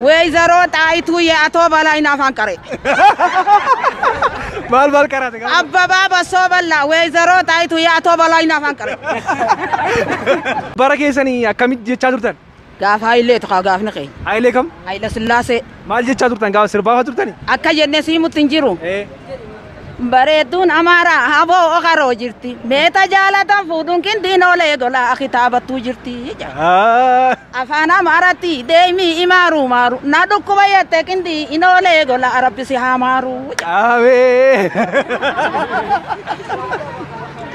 ويزارو تايتو يا تو بلا ينافان كاري بال كراتك أبا بابا صوبلا ويزارو تايتو يا تو بلا ينافان كاري بركة سني كم جتشادرتن قاف هاي اللي تقا قاف نقي هاي لكم هاي لسلاسة ما جتشادرتن قاف سربا هترتني أكا جنسي متنجرو إيه bareeduun amaaraa haboo oqaroo jirti meeta jaalatan fuudhuun kindiinoolee golaa kitaabattuu jirti afaan amaaraatti deemii imaaru maaru na dhukkuba yette kindii inoolee golaa arabbisi haa maaru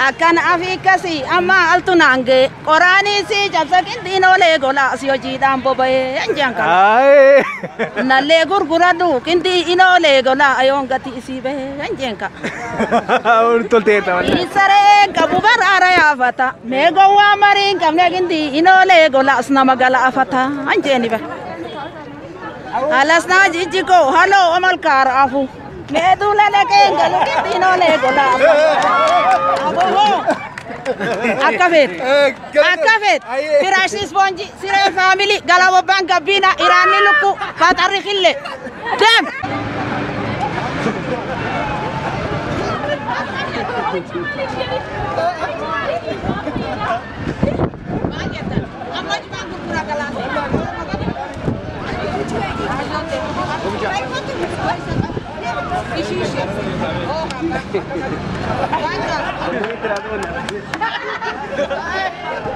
akkan afiikkasi amma altu naange qoraanii si cabsa kindiinoolee golaa si hojiidhaan boba'ee anjaan kan nallee gurguradhu kindii inoolee golaa ayoon gati isii bahee anjeen ka isareen qabu baraara yaafata mee gowwaa mariin qabne kindii inoolee golaa asna magala afata anjeeni ba alasnaa jijjikoo haloo omalkaar afu mee duula dhaqeen galu kindii inoolee golaa Akafet, Firashi Sponji, Sire family, Galawa Banka Bina, Irani Luku, Fatari Hille. Dem!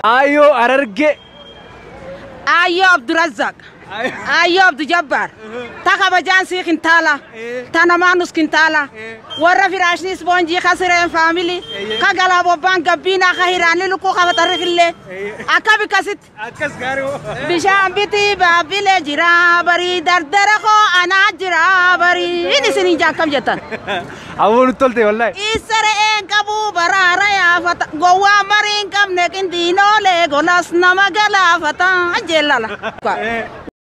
Ayo Ararge Ayo Abdurazak Ayo Abdul Jabbar Takaba Jansi Kintala Tanamanus Kintala Warra Firashni Sponji Khasire family Kagala Banka Bina Khahirani Luku Khawatarille Akabi Kasit Bisham Biti Babile Jira Bari Dardarako Anajira Bari Ini Sini Jakam Jatan Awun tolte wallahi Isare Kabu Barara Yafata Gowa Marin Kam Nekindino Le Golas Namagala Fata Jelala